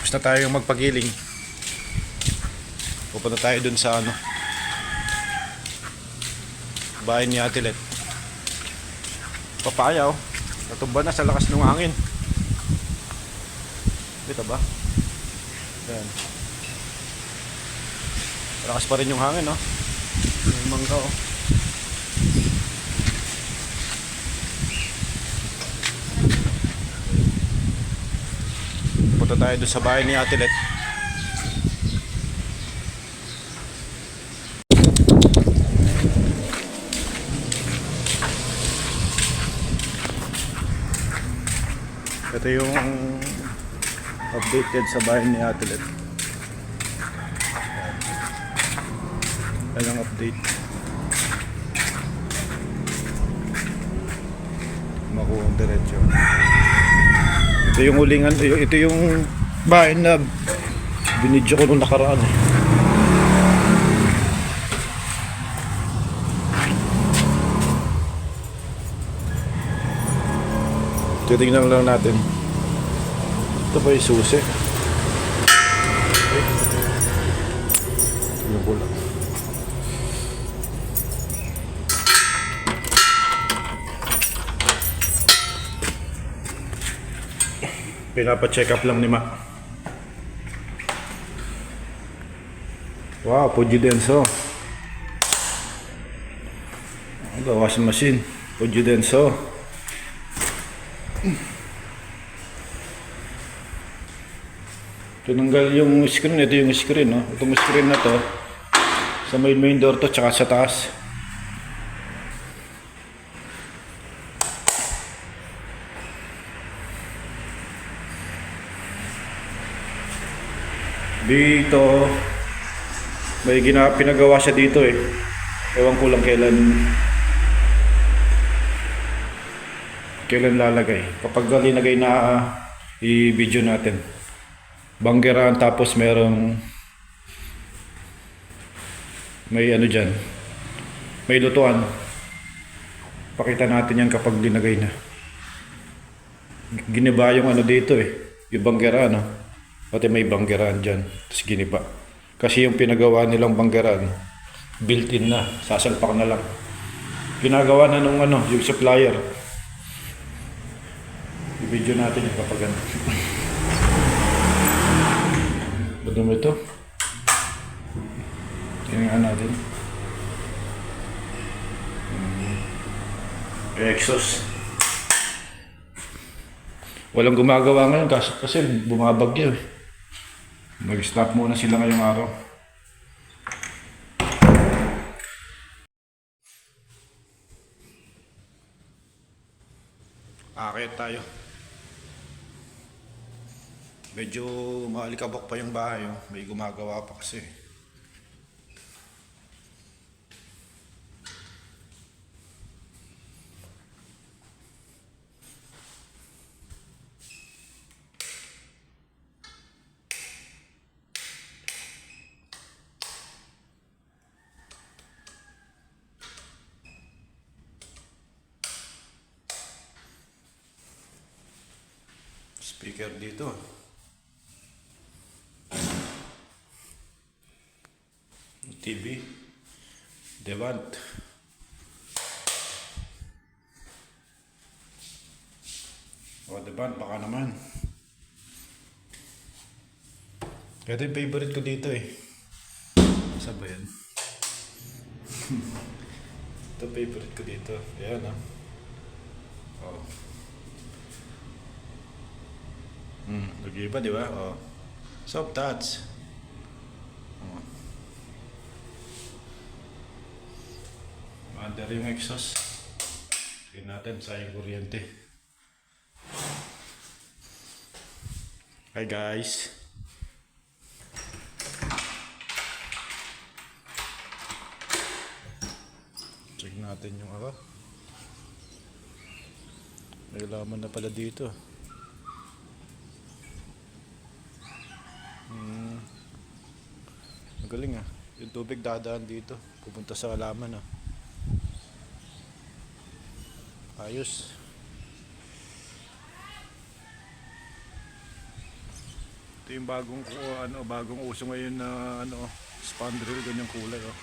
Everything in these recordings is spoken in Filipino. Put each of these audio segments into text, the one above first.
Tapos na tayo magpagiling. Pupunta tayo dun sa bahay ni Ate Let. Papaya natumba na sa lakas ng hangin. Kita ba? Yan. Lakas pa rin yung hangin, yung mangga, punta tayo doon sa bahay ni Ate Let. Ito yung updated sa bahay ni Ate Let. Yan ang update. Makuha ang diretso. Ito yung ulingan, ito yung bahay na binidyo ko nung nakaraan. Titingnan lang natin. Ito ba yung susi? Tingnan ko lang. Pinapa-check up lang ni Ma. Wow, Puji Denso. Washing machine. Puji Denso. Tinanggal yung screen. Ito yung screen, Itong screen na to sa main door to, tsaka sa taas. Dito may pinagawa siya dito ewan ko lang kailan lalagay. Kapag linagay na i-video natin. Banggeraan, tapos may dyan, may lutuan. Pakita natin yan kapag linagay na. Giniba yung dito yung banggeraan, pati may banggeraan dyan, tapos giniba. Kasi yung pinagawa nilang banggeraan built-in na, sasalpak na lang. Ginagawa na nung yung supplier. I-video natin yung kapag Ba't mo ito? Tingnan natin. Exhaust. Walang gumagawa ngayon kasi bumabagyo. Mag-stop muna sila ngayong araw. Akit tayo. Medyo maalikabok pa yung bahay, may gumagawa pa kasi. Speaker dito. TV, Devant. Devant, baka naman. Ito yung favorite ko dito Saan ba yan? Ito favorite ko dito. Ayan nag-iba, di ba? Soft touch. Under yung exhaust. Tignan natin, sayang kuryente. Hi guys. Check natin yung may laman na pala dito. Magaling yung tubig dadaan dito, pupunta sa halaman ayos. Ito yung bagong uso ngayon na spandrel, ganyang kulay, oh.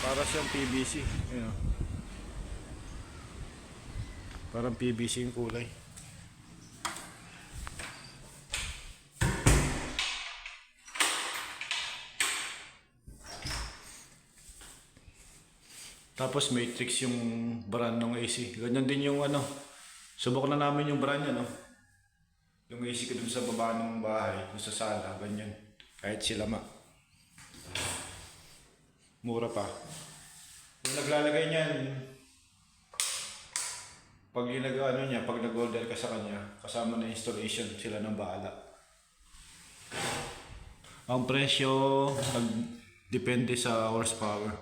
Para siyang PVC, ayun, oh. Parang PVC yung kulay. Tapos matrix yung brand ng AC. Ganyan din yung subok na namin yung brand niya, no. Yung AC ko dun sa baba ng bahay, dun sa sala, ganyan. Kahit sila mura pa. Yung naglalagay niyan, pag pag nag-order ka sa kanya, kasama na installation, sila nang bahala. Ang presyo, depende sa horsepower.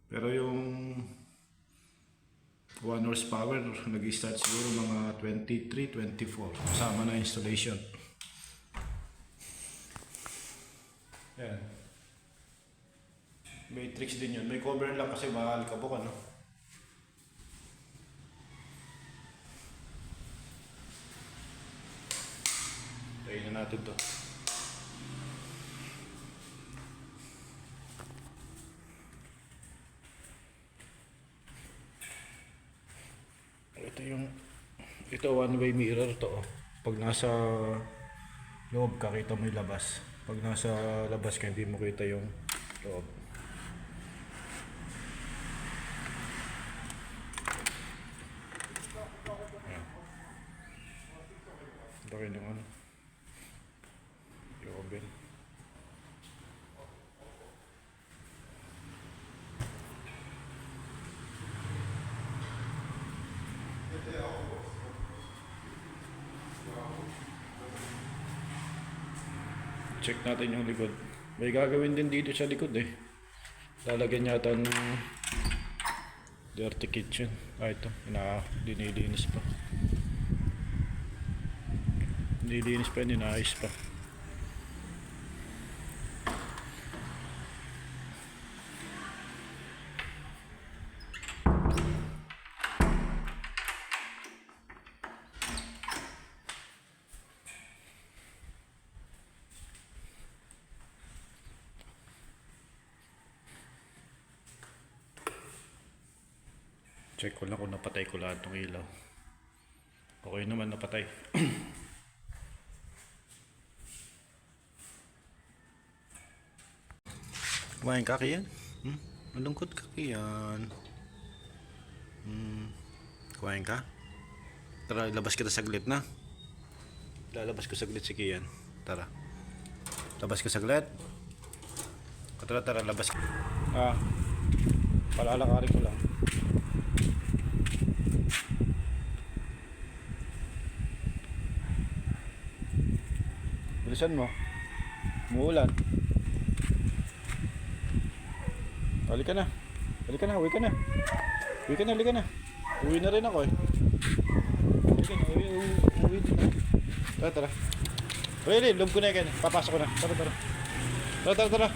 Pero yung 1 horsepower, nag-start siguro mga 23, 24. Kasama na installation. Yan. Matrix din yun. May cover lang kasi mahal ka po, ano? Tayin na natin to. Ito one-way mirror to, oh. Pag nasa loob ka, kita mo yung labas. Pag nasa labas ka, hindi mo kita yung loob. Ayan. Laki ng yung oven. Check natin yung likod. May gagawin din dito sa likod, eh. Lalagyan yata ng dirty kitchen. Ito, dinilinis pa. Dinilinis pa, inaayos pa. Check ko lang kung napatay ko lahat ng ilaw. Okay naman, napatay. Kumain ka kiyan? Malungkot ka kiyan. Kumain ka? Tara, labas kita saglit na. Lalabas ko saglit si Kian. Tara. Labas ko saglit. Tara, labas. Palalakarin ko lang. Bilisan mo. Umuulan. Halika na, uwi ka na. Uwi na. Uwi na rin ako, eh. Halika na, uwi na. Tara. Uy, loob ko na yan. Papasok ko na. Tara.